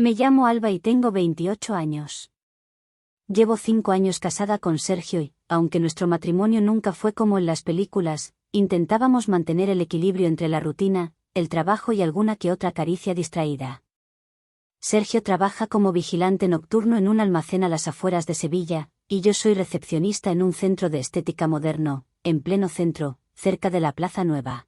Me llamo Alba y tengo 28 años. Llevo 5 años casada con Sergio y, aunque nuestro matrimonio nunca fue como en las películas, intentábamos mantener el equilibrio entre la rutina, el trabajo y alguna que otra caricia distraída. Sergio trabaja como vigilante nocturno en un almacén a las afueras de Sevilla, y yo soy recepcionista en un centro de estética moderno, en pleno centro, cerca de la Plaza Nueva.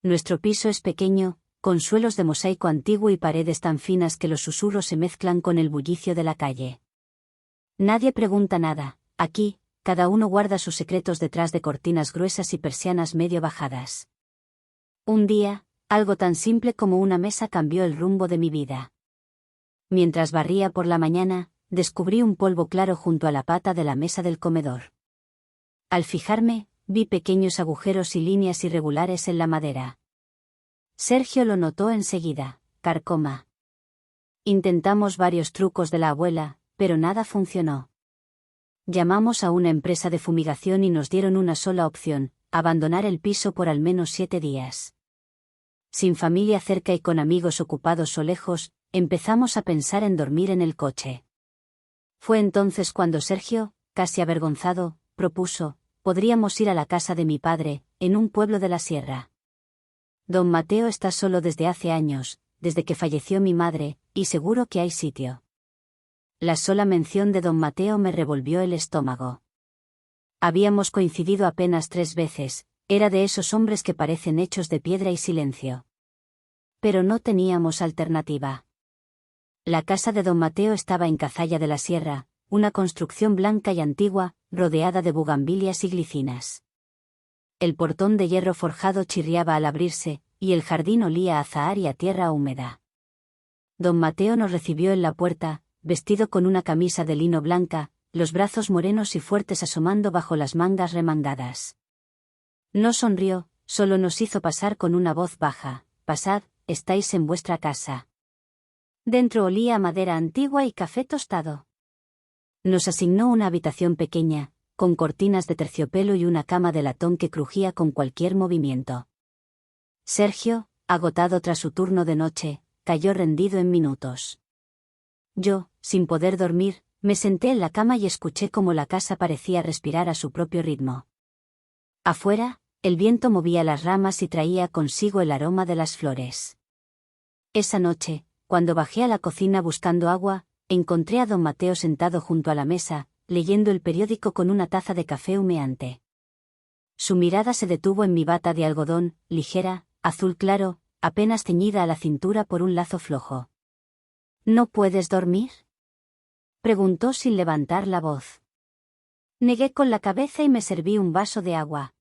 Nuestro piso es pequeño, con suelos de mosaico antiguo y paredes tan finas que los susurros se mezclan con el bullicio de la calle. Nadie pregunta nada, aquí, cada uno guarda sus secretos detrás de cortinas gruesas y persianas medio bajadas. Un día, algo tan simple como una mesa cambió el rumbo de mi vida. Mientras barría por la mañana, descubrí un polvo claro junto a la pata de la mesa del comedor. Al fijarme, vi pequeños agujeros y líneas irregulares en la madera. Sergio lo notó enseguida, carcoma. Intentamos varios trucos de la abuela, pero nada funcionó. Llamamos a una empresa de fumigación y nos dieron una sola opción: abandonar el piso por al menos 7 días. Sin familia cerca y con amigos ocupados o lejos, empezamos a pensar en dormir en el coche. Fue entonces cuando Sergio, casi avergonzado, propuso: podríamos ir a la casa de mi padre, en un pueblo de la sierra. Don Mateo está solo desde hace años, desde que falleció mi madre, y seguro que hay sitio. La sola mención de don Mateo me revolvió el estómago. Habíamos coincidido apenas 3 veces, era de esos hombres que parecen hechos de piedra y silencio. Pero no teníamos alternativa. La casa de don Mateo estaba en Cazalla de la Sierra, una construcción blanca y antigua, rodeada de bugambilias y glicinas. El portón de hierro forjado chirriaba al abrirse, y el jardín olía a azahar y a tierra húmeda. Don Mateo nos recibió en la puerta, vestido con una camisa de lino blanca, los brazos morenos y fuertes asomando bajo las mangas remangadas. No sonrió, solo nos hizo pasar con una voz baja: pasad, estáis en vuestra casa. Dentro olía a madera antigua y café tostado. Nos asignó una habitación pequeña, con cortinas de terciopelo y una cama de latón que crujía con cualquier movimiento. Sergio, agotado tras su turno de noche, cayó rendido en minutos. Yo, sin poder dormir, me senté en la cama y escuché cómo la casa parecía respirar a su propio ritmo. Afuera, el viento movía las ramas y traía consigo el aroma de las flores. Esa noche, cuando bajé a la cocina buscando agua, encontré a don Mateo sentado junto a la mesa, leyendo el periódico con una taza de café humeante. Su mirada se detuvo en mi bata de algodón, ligera, azul claro, apenas ceñida a la cintura por un lazo flojo. ¿No puedes dormir?, preguntó sin levantar la voz. Negué con la cabeza y me serví un vaso de agua.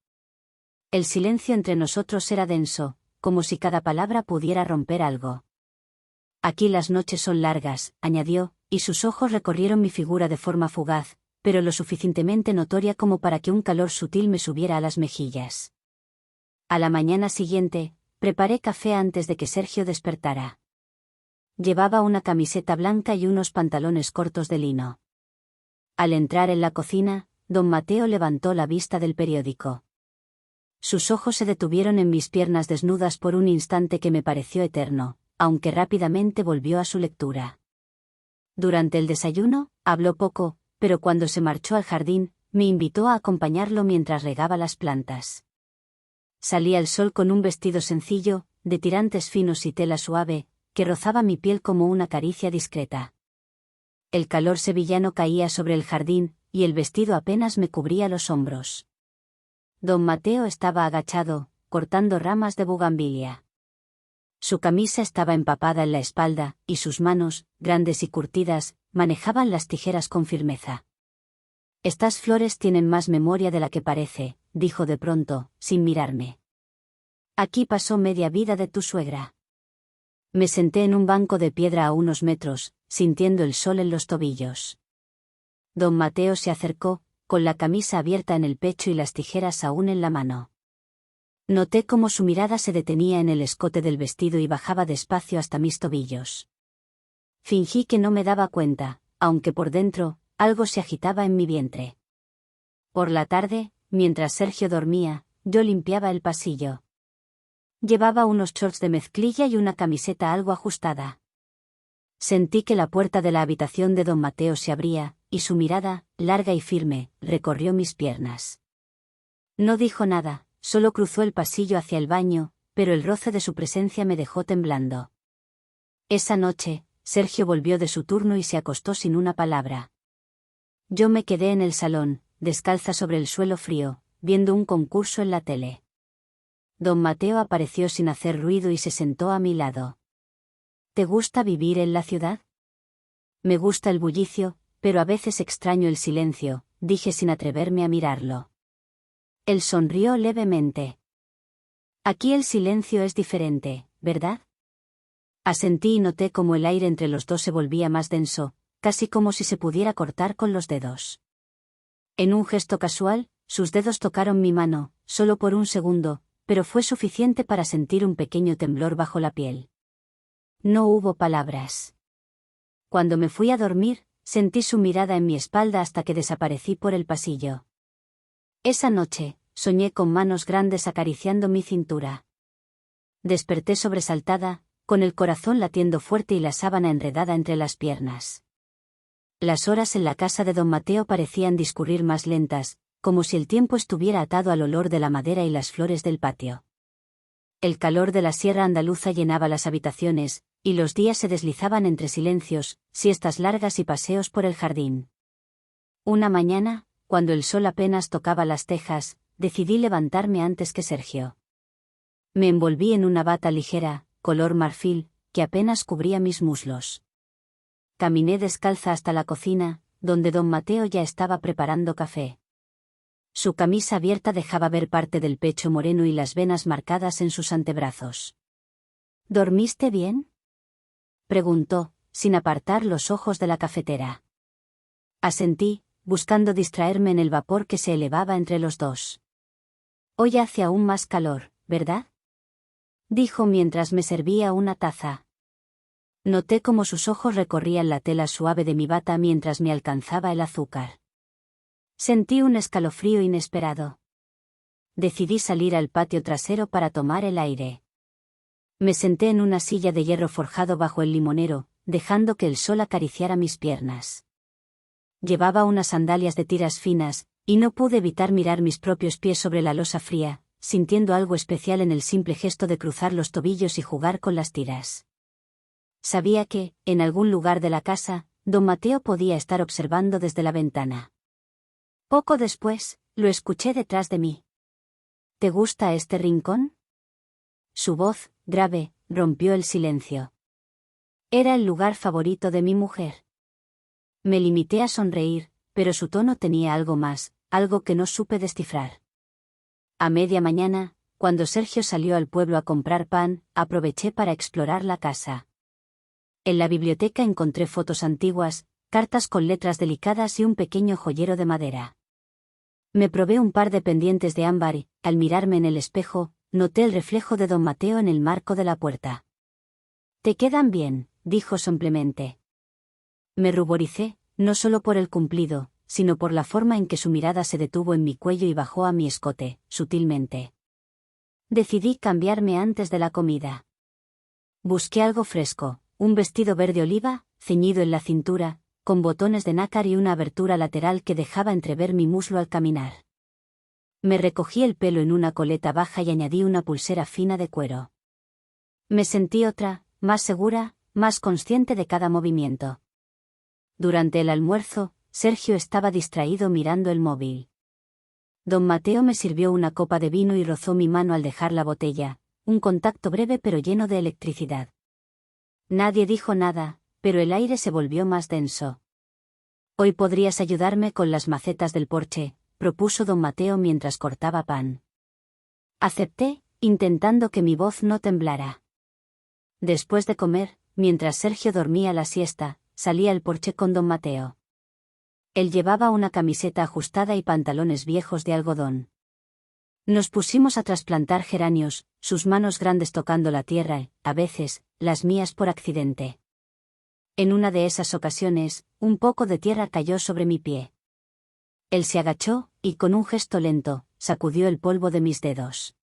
El silencio entre nosotros era denso, como si cada palabra pudiera romper algo. Aquí las noches son largas, añadió, y sus ojos recorrieron mi figura de forma fugaz, pero lo suficientemente notoria como para que un calor sutil me subiera a las mejillas. A la mañana siguiente, preparé café antes de que Sergio despertara. Llevaba una camiseta blanca y unos pantalones cortos de lino. Al entrar en la cocina, don Mateo levantó la vista del periódico. Sus ojos se detuvieron en mis piernas desnudas por un instante que me pareció eterno, aunque rápidamente volvió a su lectura. Durante el desayuno, habló poco, pero cuando se marchó al jardín, me invitó a acompañarlo mientras regaba las plantas. Salía el sol con un vestido sencillo, de tirantes finos y tela suave, que rozaba mi piel como una caricia discreta. El calor sevillano caía sobre el jardín, y el vestido apenas me cubría los hombros. Don Mateo estaba agachado, cortando ramas de bugambilia. Su camisa estaba empapada en la espalda, y sus manos, grandes y curtidas, manejaban las tijeras con firmeza. Estas flores tienen más memoria de la que parece, dijo de pronto, sin mirarme. Aquí pasó media vida de tu suegra. Me senté en un banco de piedra a unos metros, sintiendo el sol en los tobillos. Don Mateo se acercó, con la camisa abierta en el pecho y las tijeras aún en la mano. Noté cómo su mirada se detenía en el escote del vestido y bajaba despacio hasta mis tobillos. Fingí que no me daba cuenta, aunque por dentro, algo se agitaba en mi vientre. Por la tarde, mientras Sergio dormía, yo limpiaba el pasillo. Llevaba unos shorts de mezclilla y una camiseta algo ajustada. Sentí que la puerta de la habitación de don Mateo se abría, y su mirada, larga y firme, recorrió mis piernas. No dijo nada, solo cruzó el pasillo hacia el baño, pero el roce de su presencia me dejó temblando. Esa noche, Sergio volvió de su turno y se acostó sin una palabra. Yo me quedé en el salón, descalza sobre el suelo frío, viendo un concurso en la tele. Don Mateo apareció sin hacer ruido y se sentó a mi lado. ¿Te gusta vivir en la ciudad? Me gusta el bullicio, pero a veces extraño el silencio, dije sin atreverme a mirarlo. Él sonrió levemente. Aquí el silencio es diferente, ¿verdad? Asentí y noté cómo el aire entre los dos se volvía más denso, casi como si se pudiera cortar con los dedos. En un gesto casual, sus dedos tocaron mi mano, solo por un segundo, pero fue suficiente para sentir un pequeño temblor bajo la piel. No hubo palabras. Cuando me fui a dormir, sentí su mirada en mi espalda hasta que desaparecí por el pasillo. Esa noche, soñé con manos grandes acariciando mi cintura. Desperté sobresaltada, con el corazón latiendo fuerte y la sábana enredada entre las piernas. Las horas en la casa de don Mateo parecían discurrir más lentas, como si el tiempo estuviera atado al olor de la madera y las flores del patio. El calor de la sierra andaluza llenaba las habitaciones, y los días se deslizaban entre silencios, siestas largas y paseos por el jardín. Una mañana, cuando el sol apenas tocaba las tejas, decidí levantarme antes que Sergio. Me envolví en una bata ligera, color marfil, que apenas cubría mis muslos. Caminé descalza hasta la cocina, donde don Mateo ya estaba preparando café. Su camisa abierta dejaba ver parte del pecho moreno y las venas marcadas en sus antebrazos. ¿Dormiste bien?, preguntó, sin apartar los ojos de la cafetera. Asentí, buscando distraerme en el vapor que se elevaba entre los dos. Hoy hace aún más calor, ¿verdad?, dijo mientras me servía una taza. Noté cómo sus ojos recorrían la tela suave de mi bata mientras me alcanzaba el azúcar. Sentí un escalofrío inesperado. Decidí salir al patio trasero para tomar el aire. Me senté en una silla de hierro forjado bajo el limonero, dejando que el sol acariciara mis piernas. Llevaba unas sandalias de tiras finas, y no pude evitar mirar mis propios pies sobre la losa fría, sintiendo algo especial en el simple gesto de cruzar los tobillos y jugar con las tiras. Sabía que, en algún lugar de la casa, don Mateo podía estar observando desde la ventana. Poco después, lo escuché detrás de mí. ¿Te gusta este rincón?, su voz, grave, rompió el silencio. Era el lugar favorito de mi mujer. Me limité a sonreír, pero su tono tenía algo más, algo que no supe descifrar. A media mañana, cuando Sergio salió al pueblo a comprar pan, aproveché para explorar la casa. En la biblioteca encontré fotos antiguas, cartas con letras delicadas y un pequeño joyero de madera. Me probé un par de pendientes de ámbar y, al mirarme en el espejo, noté el reflejo de don Mateo en el marco de la puerta. «Te quedan bien», dijo sombremente. Me ruboricé, no solo por el cumplido, sino por la forma en que su mirada se detuvo en mi cuello y bajó a mi escote, sutilmente. Decidí cambiarme antes de la comida. Busqué algo fresco, un vestido verde oliva, ceñido en la cintura, con botones de nácar y una abertura lateral que dejaba entrever mi muslo al caminar. Me recogí el pelo en una coleta baja y añadí una pulsera fina de cuero. Me sentí otra, más segura, más consciente de cada movimiento. Durante el almuerzo, Sergio estaba distraído mirando el móvil. Don Mateo me sirvió una copa de vino y rozó mi mano al dejar la botella, un contacto breve pero lleno de electricidad. Nadie dijo nada, pero el aire se volvió más denso. «Hoy podrías ayudarme con las macetas del porche», propuso don Mateo mientras cortaba pan. Acepté, intentando que mi voz no temblara. Después de comer, mientras Sergio dormía la siesta, salí al porche con don Mateo. Él llevaba una camiseta ajustada y pantalones viejos de algodón. Nos pusimos a trasplantar geranios, sus manos grandes tocando la tierra y, a veces, las mías por accidente. En una de esas ocasiones, un poco de tierra cayó sobre mi pie. Él se agachó, y con un gesto lento, sacudió el polvo de mis dedos.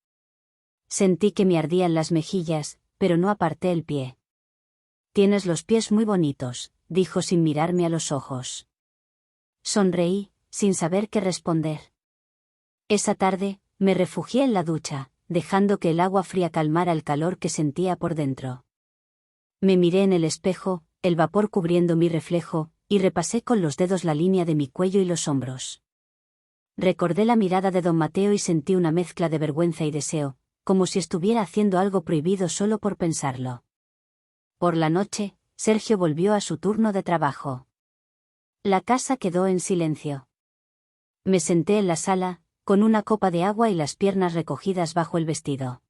Sentí que me ardían las mejillas, pero no aparté el pie. Tienes los pies muy bonitos, dijo sin mirarme a los ojos. Sonreí, sin saber qué responder. Esa tarde, me refugié en la ducha, dejando que el agua fría calmara el calor que sentía por dentro. Me miré en el espejo, el vapor cubriendo mi reflejo, y repasé con los dedos la línea de mi cuello y los hombros. Recordé la mirada de don Mateo y sentí una mezcla de vergüenza y deseo, como si estuviera haciendo algo prohibido solo por pensarlo. Por la noche, Sergio volvió a su turno de trabajo. La casa quedó en silencio. Me senté en la sala, con una copa de agua y las piernas recogidas bajo el vestido.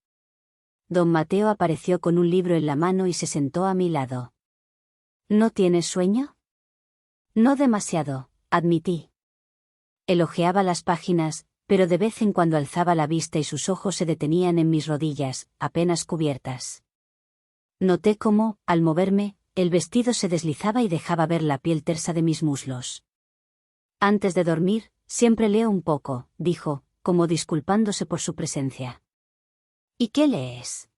Don Mateo apareció con un libro en la mano y se sentó a mi lado. ¿No tienes sueño? No demasiado, admití. Él hojeaba las páginas, pero de vez en cuando alzaba la vista y sus ojos se detenían en mis rodillas, apenas cubiertas. Noté cómo, al moverme, el vestido se deslizaba y dejaba ver la piel tersa de mis muslos. Antes de dormir, siempre leo un poco, dijo, como disculpándose por su presencia. ¿Y qué lees?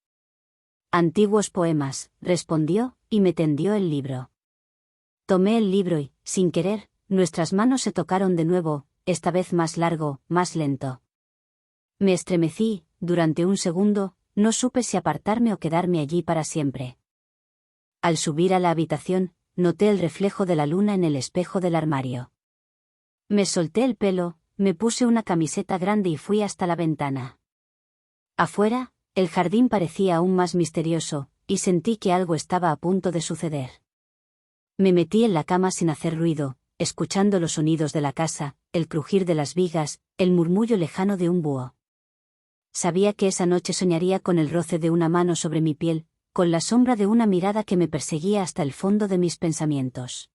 Antiguos poemas, respondió, y me tendió el libro. Tomé el libro y, sin querer, nuestras manos se tocaron de nuevo, esta vez más largo, más lento. Me estremecí, durante un segundo, no supe si apartarme o quedarme allí para siempre. Al subir a la habitación, noté el reflejo de la luna en el espejo del armario. Me solté el pelo, me puse una camiseta grande y fui hasta la ventana. Afuera, el jardín parecía aún más misterioso, y sentí que algo estaba a punto de suceder. Me metí en la cama sin hacer ruido, escuchando los sonidos de la casa, el crujir de las vigas, el murmullo lejano de un búho. Sabía que esa noche soñaría con el roce de una mano sobre mi piel, con la sombra de una mirada que me perseguía hasta el fondo de mis pensamientos.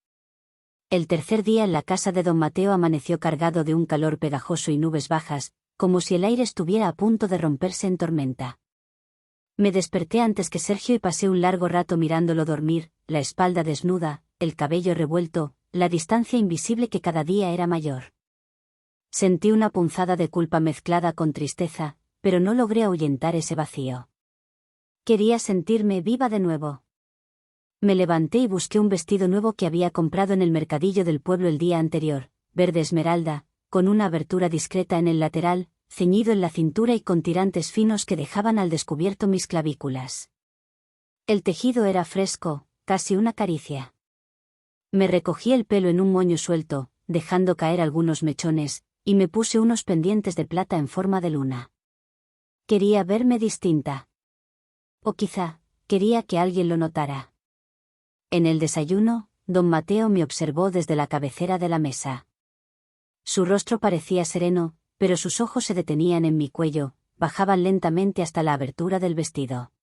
El tercer día en la casa de don Mateo amaneció cargado de un calor pegajoso y nubes bajas, como si el aire estuviera a punto de romperse en tormenta. Me desperté antes que Sergio y pasé un largo rato mirándolo dormir, la espalda desnuda, el cabello revuelto, la distancia invisible que cada día era mayor. Sentí una punzada de culpa mezclada con tristeza, pero no logré ahuyentar ese vacío. Quería sentirme viva de nuevo. Me levanté y busqué un vestido nuevo que había comprado en el mercadillo del pueblo el día anterior, verde esmeralda, con una abertura discreta en el lateral, ceñido en la cintura y con tirantes finos que dejaban al descubierto mis clavículas. El tejido era fresco, casi una caricia. Me recogí el pelo en un moño suelto, dejando caer algunos mechones, y me puse unos pendientes de plata en forma de luna. Quería verme distinta. O quizá, quería que alguien lo notara. En el desayuno, don Mateo me observó desde la cabecera de la mesa. Su rostro parecía sereno, pero sus ojos se detenían en mi cuello, bajaban lentamente hasta la abertura del vestido.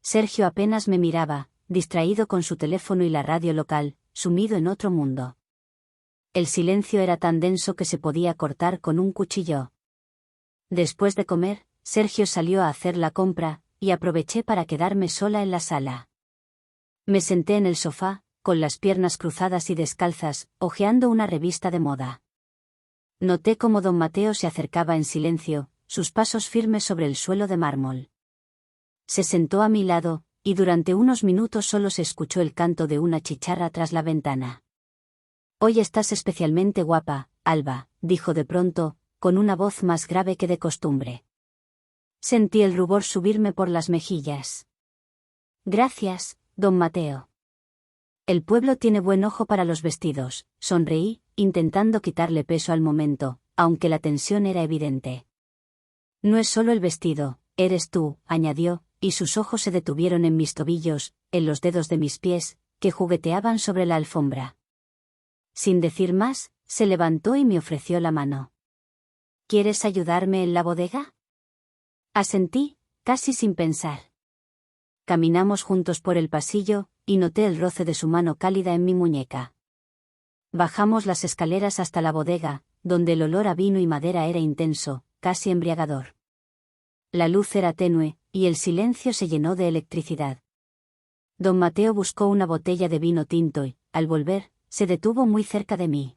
Sergio apenas me miraba, distraído con su teléfono y la radio local, sumido en otro mundo. El silencio era tan denso que se podía cortar con un cuchillo. Después de comer, Sergio salió a hacer la compra, y aproveché para quedarme sola en la sala. Me senté en el sofá, con las piernas cruzadas y descalzas, hojeando una revista de moda. Noté cómo don Mateo se acercaba en silencio, sus pasos firmes sobre el suelo de mármol. Se sentó a mi lado, y durante unos minutos solo se escuchó el canto de una chicharra tras la ventana. «Hoy estás especialmente guapa, Alba», dijo de pronto, con una voz más grave que de costumbre. Sentí el rubor subirme por las mejillas. «Gracias, don Mateo. El pueblo tiene buen ojo para los vestidos», sonreí, intentando quitarle peso al momento, aunque la tensión era evidente. «No es solo el vestido, eres tú», añadió, y sus ojos se detuvieron en mis tobillos, en los dedos de mis pies, que jugueteaban sobre la alfombra. Sin decir más, se levantó y me ofreció la mano. «¿Quieres ayudarme en la bodega?». Asentí, casi sin pensar. Caminamos juntos por el pasillo, y noté el roce de su mano cálida en mi muñeca. Bajamos las escaleras hasta la bodega, donde el olor a vino y madera era intenso, casi embriagador. La luz era tenue, y el silencio se llenó de electricidad. Don Mateo buscó una botella de vino tinto y, al volver, se detuvo muy cerca de mí.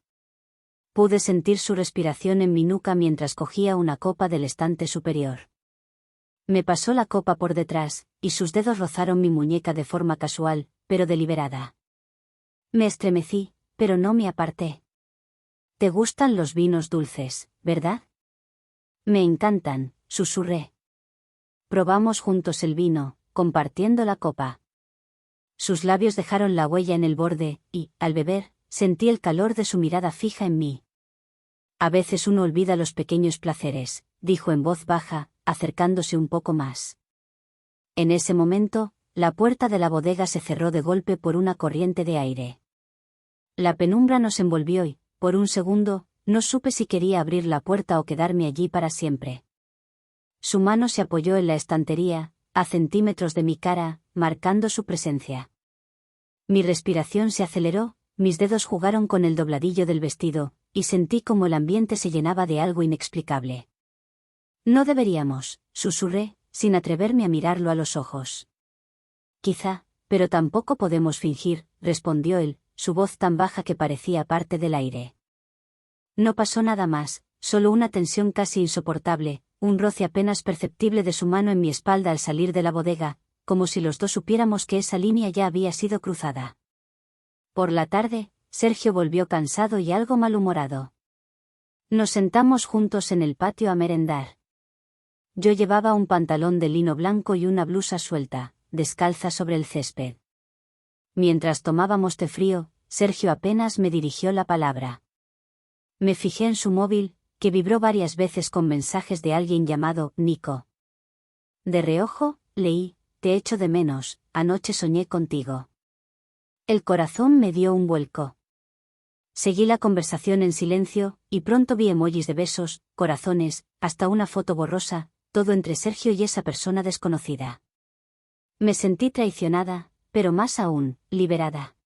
Pude sentir su respiración en mi nuca mientras cogía una copa del estante superior. Me pasó la copa por detrás, y sus dedos rozaron mi muñeca de forma casual, pero deliberada. Me estremecí, pero no me aparté. ¿Te gustan los vinos dulces, verdad? Me encantan, susurré. Probamos juntos el vino, compartiendo la copa. Sus labios dejaron la huella en el borde, y, al beber, sentí el calor de su mirada fija en mí. A veces uno olvida los pequeños placeres, dijo en voz baja, acercándose un poco más. En ese momento, la puerta de la bodega se cerró de golpe por una corriente de aire. La penumbra nos envolvió y, por un segundo, no supe si quería abrir la puerta o quedarme allí para siempre. Su mano se apoyó en la estantería, a centímetros de mi cara, marcando su presencia. Mi respiración se aceleró, mis dedos jugaron con el dobladillo del vestido, y sentí como el ambiente se llenaba de algo inexplicable. No deberíamos, susurré, sin atreverme a mirarlo a los ojos. Quizá, pero tampoco podemos fingir, respondió él, su voz tan baja que parecía parte del aire. No pasó nada más, solo una tensión casi insoportable, un roce apenas perceptible de su mano en mi espalda al salir de la bodega, como si los dos supiéramos que esa línea ya había sido cruzada. Por la tarde, Sergio volvió cansado y algo malhumorado. Nos sentamos juntos en el patio a merendar. Yo llevaba un pantalón de lino blanco y una blusa suelta, descalza sobre el césped. Mientras tomábamos té frío, Sergio apenas me dirigió la palabra. Me fijé en su móvil, que vibró varias veces con mensajes de alguien llamado Nico. De reojo, leí, te echo de menos, anoche soñé contigo. El corazón me dio un vuelco. Seguí la conversación en silencio, y pronto vi emojis de besos, corazones, hasta una foto borrosa, todo entre Sergio y esa persona desconocida. Me sentí traicionada, pero más aún, liberada.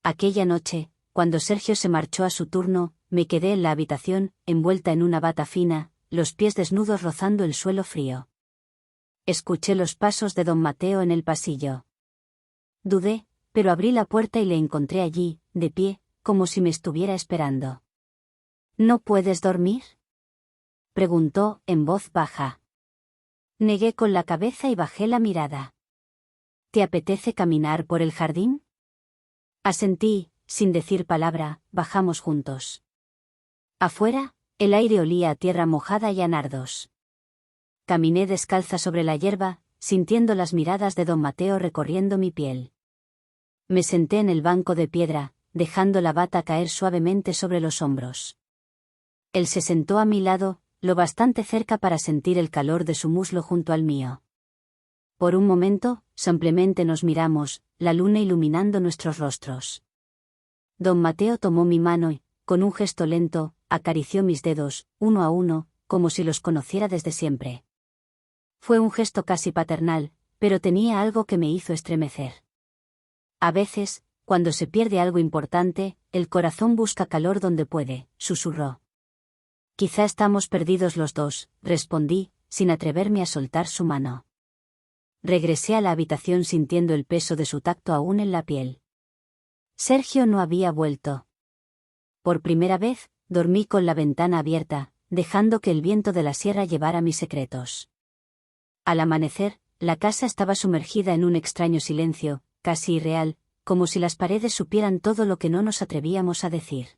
Aquella noche, cuando Sergio se marchó a su turno, me quedé en la habitación, envuelta en una bata fina, los pies desnudos rozando el suelo frío. Escuché los pasos de don Mateo en el pasillo. Dudé, pero abrí la puerta y le encontré allí, de pie, como si me estuviera esperando. ¿No puedes dormir?, preguntó, en voz baja. Negué con la cabeza y bajé la mirada. ¿Te apetece caminar por el jardín? Asentí, sin decir palabra, bajamos juntos. Afuera, el aire olía a tierra mojada y a nardos. Caminé descalza sobre la hierba, sintiendo las miradas de don Mateo recorriendo mi piel. Me senté en el banco de piedra, dejando la bata caer suavemente sobre los hombros. Él se sentó a mi lado, lo bastante cerca para sentir el calor de su muslo junto al mío. Por un momento, simplemente nos miramos, la luna iluminando nuestros rostros. Don Mateo tomó mi mano y, con un gesto lento, acarició mis dedos, uno a uno, como si los conociera desde siempre. Fue un gesto casi paternal, pero tenía algo que me hizo estremecer. A veces, cuando se pierde algo importante, el corazón busca calor donde puede, susurró. Quizá estamos perdidos los dos, respondí, sin atreverme a soltar su mano. Regresé a la habitación sintiendo el peso de su tacto aún en la piel. Sergio no había vuelto. Por primera vez, dormí con la ventana abierta, dejando que el viento de la sierra llevara mis secretos. Al amanecer, la casa estaba sumergida en un extraño silencio, casi irreal, como si las paredes supieran todo lo que no nos atrevíamos a decir.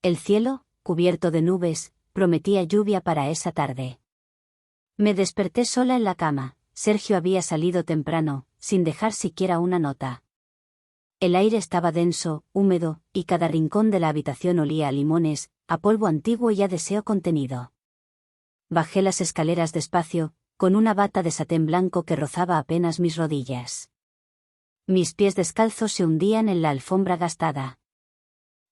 El cielo, cubierto de nubes, prometía lluvia para esa tarde. Me desperté sola en la cama. Sergio había salido temprano, sin dejar siquiera una nota. El aire estaba denso, húmedo, y cada rincón de la habitación olía a limones, a polvo antiguo y a deseo contenido. Bajé las escaleras despacio, con una bata de satén blanco que rozaba apenas mis rodillas. Mis pies descalzos se hundían en la alfombra gastada.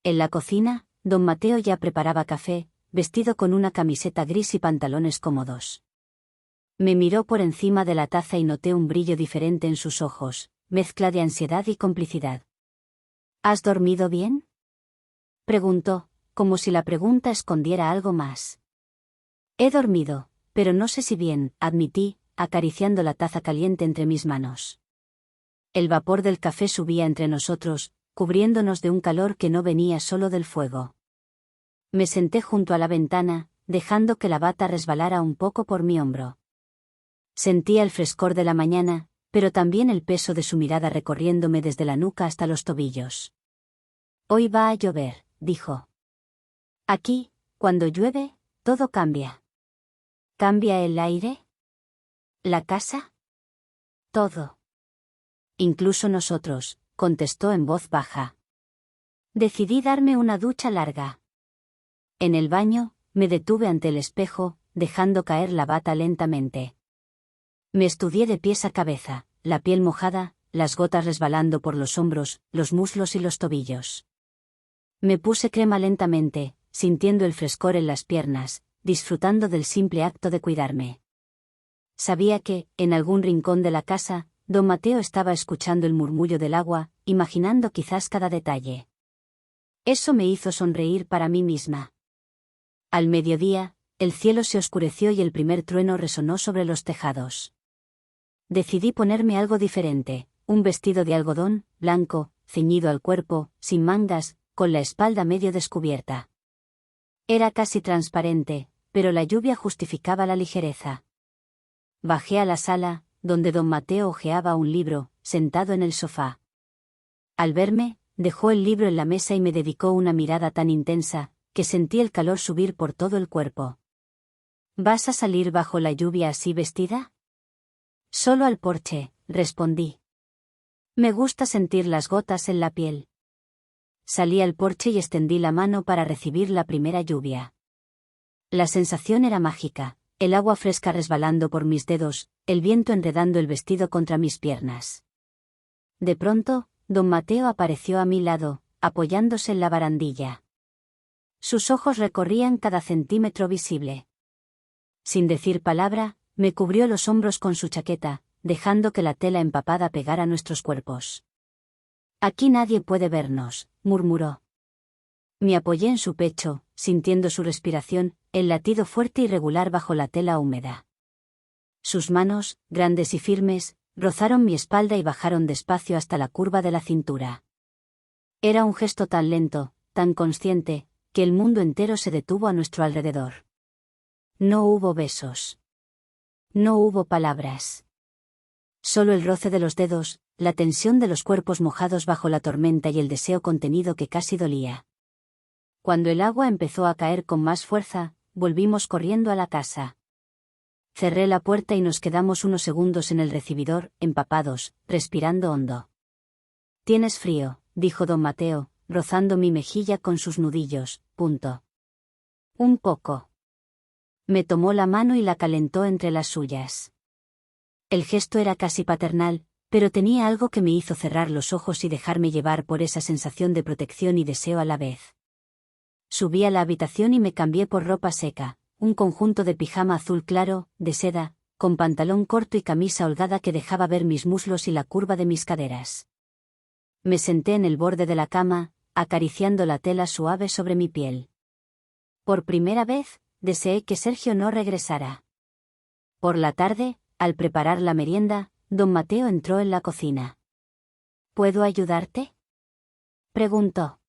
En la cocina, don Mateo ya preparaba café, vestido con una camiseta gris y pantalones cómodos. Me miró por encima de la taza y noté un brillo diferente en sus ojos, mezcla de ansiedad y complicidad. ¿Has dormido bien?, preguntó, como si la pregunta escondiera algo más. He dormido, pero no sé si bien, admití, acariciando la taza caliente entre mis manos. El vapor del café subía entre nosotros, cubriéndonos de un calor que no venía solo del fuego. Me senté junto a la ventana, dejando que la bata resbalara un poco por mi hombro. Sentía el frescor de la mañana, pero también el peso de su mirada recorriéndome desde la nuca hasta los tobillos. Hoy va a llover, dijo. Aquí, cuando llueve, todo cambia. ¿Cambia el aire? ¿La casa? Todo. Incluso nosotros, contestó en voz baja. Decidí darme una ducha larga. En el baño, me detuve ante el espejo, dejando caer la bata lentamente. Me estudié de pies a cabeza, la piel mojada, las gotas resbalando por los hombros, los muslos y los tobillos. Me puse crema lentamente, sintiendo el frescor en las piernas, disfrutando del simple acto de cuidarme. Sabía que, en algún rincón de la casa, don Mateo estaba escuchando el murmullo del agua, imaginando quizás cada detalle. Eso me hizo sonreír para mí misma. Al mediodía, el cielo se oscureció y el primer trueno resonó sobre los tejados. Decidí ponerme algo diferente, un vestido de algodón, blanco, ceñido al cuerpo, sin mangas, con la espalda medio descubierta. Era casi transparente, pero la lluvia justificaba la ligereza. Bajé a la sala, donde don Mateo hojeaba un libro, sentado en el sofá. Al verme, dejó el libro en la mesa y me dedicó una mirada tan intensa, que sentí el calor subir por todo el cuerpo. ¿Vas a salir bajo la lluvia así vestida? Solo al porche, respondí. Me gusta sentir las gotas en la piel. Salí al porche y extendí la mano para recibir la primera lluvia. La sensación era mágica, el agua fresca resbalando por mis dedos, el viento enredando el vestido contra mis piernas. De pronto, don Mateo apareció a mi lado, apoyándose en la barandilla. Sus ojos recorrían cada centímetro visible. Sin decir palabra, me cubrió los hombros con su chaqueta, dejando que la tela empapada pegara nuestros cuerpos. Aquí nadie puede vernos, murmuró. Me apoyé en su pecho, sintiendo su respiración, el latido fuerte y regular bajo la tela húmeda. Sus manos, grandes y firmes, rozaron mi espalda y bajaron despacio hasta la curva de la cintura. Era un gesto tan lento, tan consciente, que el mundo entero se detuvo a nuestro alrededor. No hubo besos. No hubo palabras. Solo el roce de los dedos, la tensión de los cuerpos mojados bajo la tormenta y el deseo contenido que casi dolía. Cuando el agua empezó a caer con más fuerza, volvimos corriendo a la casa. Cerré la puerta y nos quedamos unos segundos en el recibidor, empapados, respirando hondo. «Tienes frío», dijo don Mateo, rozando mi mejilla con sus nudillos. Un poco. Me tomó la mano y la calentó entre las suyas. El gesto era casi paternal, pero tenía algo que me hizo cerrar los ojos y dejarme llevar por esa sensación de protección y deseo a la vez. Subí a la habitación y me cambié por ropa seca, un conjunto de pijama azul claro, de seda, con pantalón corto y camisa holgada que dejaba ver mis muslos y la curva de mis caderas. Me senté en el borde de la cama, acariciando la tela suave sobre mi piel. Por primera vez, deseé que Sergio no regresara. Por la tarde, al preparar la merienda, don Mateo entró en la cocina. ¿Puedo ayudarte?, preguntó.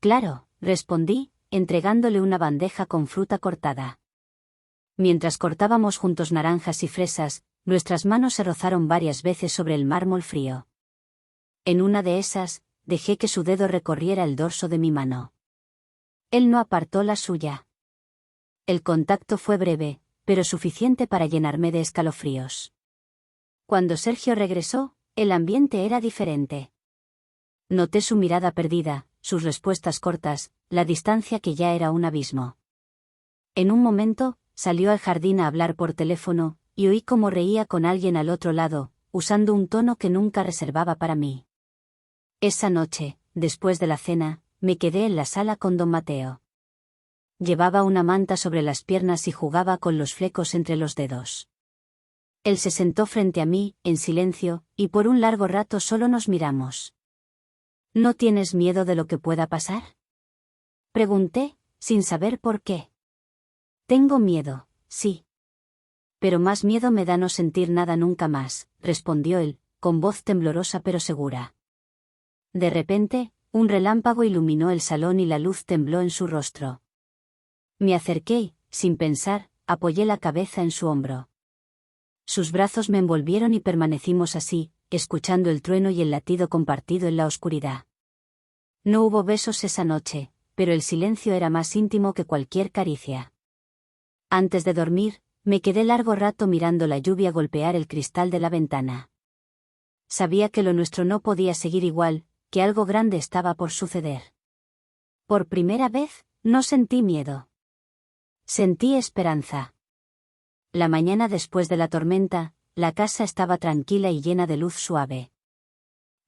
Claro, respondí, entregándole una bandeja con fruta cortada. Mientras cortábamos juntos naranjas y fresas, nuestras manos se rozaron varias veces sobre el mármol frío. En una de esas, dejé que su dedo recorriera el dorso de mi mano. Él no apartó la suya. El contacto fue breve, pero suficiente para llenarme de escalofríos. Cuando Sergio regresó, el ambiente era diferente. Noté su mirada perdida, sus respuestas cortas, la distancia que ya era un abismo. En un momento, salió al jardín a hablar por teléfono, y oí cómo reía con alguien al otro lado, usando un tono que nunca reservaba para mí. Esa noche, después de la cena, me quedé en la sala con don Mateo. Llevaba una manta sobre las piernas y jugaba con los flecos entre los dedos. Él se sentó frente a mí, en silencio, y por un largo rato solo nos miramos. ¿No tienes miedo de lo que pueda pasar?, pregunté, sin saber por qué. Tengo miedo, sí. Pero más miedo me da no sentir nada nunca más, respondió él, con voz temblorosa pero segura. De repente, un relámpago iluminó el salón y la luz tembló en su rostro. Me acerqué y, sin pensar, apoyé la cabeza en su hombro. Sus brazos me envolvieron y permanecimos así, escuchando el trueno y el latido compartido en la oscuridad. No hubo besos esa noche, pero el silencio era más íntimo que cualquier caricia. Antes de dormir, me quedé largo rato mirando la lluvia golpear el cristal de la ventana. Sabía que lo nuestro no podía seguir igual, que algo grande estaba por suceder. Por primera vez, no sentí miedo. Sentí esperanza. La mañana después de la tormenta, la casa estaba tranquila y llena de luz suave.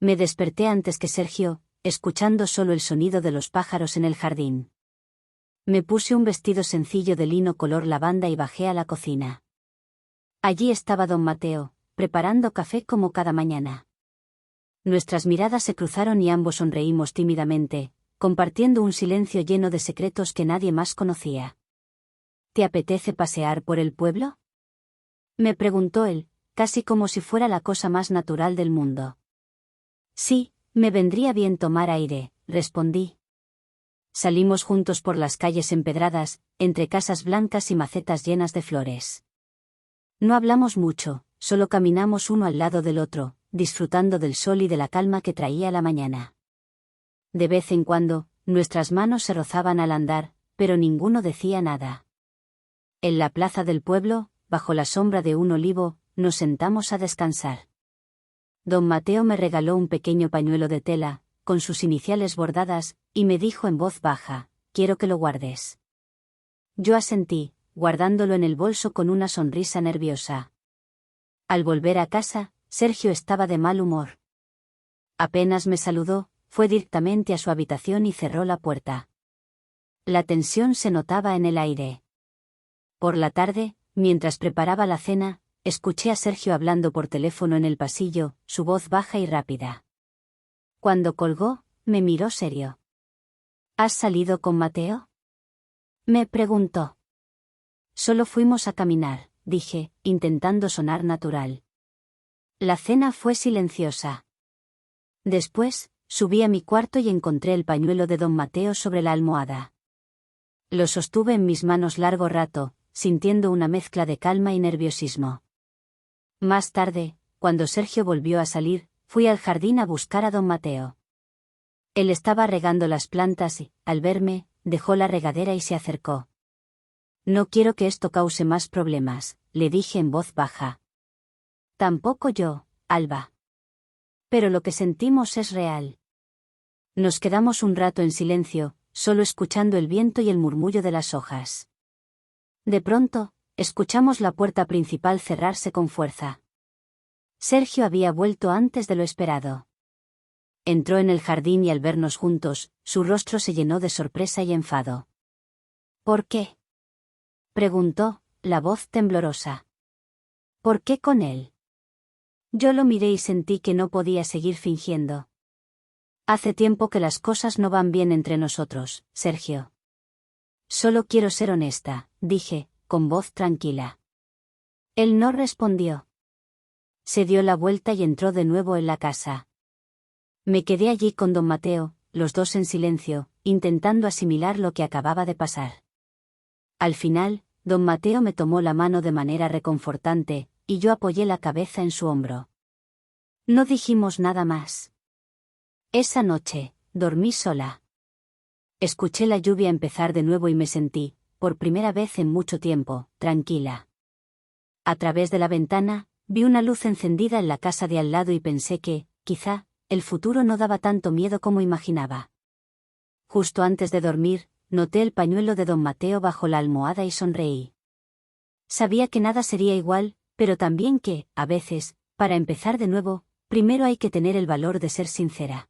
Me desperté antes que Sergio, escuchando solo el sonido de los pájaros en el jardín. Me puse un vestido sencillo de lino color lavanda y bajé a la cocina. Allí estaba don Mateo, preparando café como cada mañana. Nuestras miradas se cruzaron y ambos sonreímos tímidamente, compartiendo un silencio lleno de secretos que nadie más conocía. ¿Te apetece pasear por el pueblo?, me preguntó él, casi como si fuera la cosa más natural del mundo. Sí, me vendría bien tomar aire, respondí. Salimos juntos por las calles empedradas, entre casas blancas y macetas llenas de flores. No hablamos mucho, solo caminamos uno al lado del otro, disfrutando del sol y de la calma que traía la mañana. De vez en cuando, nuestras manos se rozaban al andar, pero ninguno decía nada. En la plaza del pueblo, bajo la sombra de un olivo, nos sentamos a descansar. Don Mateo me regaló un pequeño pañuelo de tela, con sus iniciales bordadas, y me dijo en voz baja: «Quiero que lo guardes». Yo asentí, guardándolo en el bolso con una sonrisa nerviosa. Al volver a casa, Sergio estaba de mal humor. Apenas me saludó, fue directamente a su habitación y cerró la puerta. La tensión se notaba en el aire. Por la tarde, mientras preparaba la cena, escuché a Sergio hablando por teléfono en el pasillo, su voz baja y rápida. Cuando colgó, me miró serio. ¿Has salido con Mateo?, me preguntó. Solo fuimos a caminar, dije, intentando sonar natural. La cena fue silenciosa. Después, subí a mi cuarto y encontré el pañuelo de don Mateo sobre la almohada. Lo sostuve en mis manos largo rato, sintiendo una mezcla de calma y nerviosismo. Más tarde, cuando Sergio volvió a salir, fui al jardín a buscar a don Mateo. Él estaba regando las plantas y, al verme, dejó la regadera y se acercó. «No quiero que esto cause más problemas», le dije en voz baja. «Tampoco yo, Alba. Pero lo que sentimos es real». Nos quedamos un rato en silencio, solo escuchando el viento y el murmullo de las hojas. De pronto, escuchamos la puerta principal cerrarse con fuerza. Sergio había vuelto antes de lo esperado. Entró en el jardín y al vernos juntos, su rostro se llenó de sorpresa y enfado. «¿Por qué?», preguntó, la voz temblorosa. «¿Por qué con él?». Yo lo miré y sentí que no podía seguir fingiendo. «Hace tiempo que las cosas no van bien entre nosotros, Sergio. Solo quiero ser honesta», dije, con voz tranquila. Él no respondió. Se dio la vuelta y entró de nuevo en la casa. Me quedé allí con don Mateo, los dos en silencio, intentando asimilar lo que acababa de pasar. Al final, don Mateo me tomó la mano de manera reconfortante, y yo apoyé la cabeza en su hombro. No dijimos nada más. Esa noche, dormí sola. Escuché la lluvia empezar de nuevo y me sentí, por primera vez en mucho tiempo, tranquila. A través de la ventana, vi una luz encendida en la casa de al lado y pensé que, quizá, el futuro no daba tanto miedo como imaginaba. Justo antes de dormir, noté el pañuelo de don Mateo bajo la almohada y sonreí. Sabía que nada sería igual, pero también que, a veces, para empezar de nuevo, primero hay que tener el valor de ser sincera.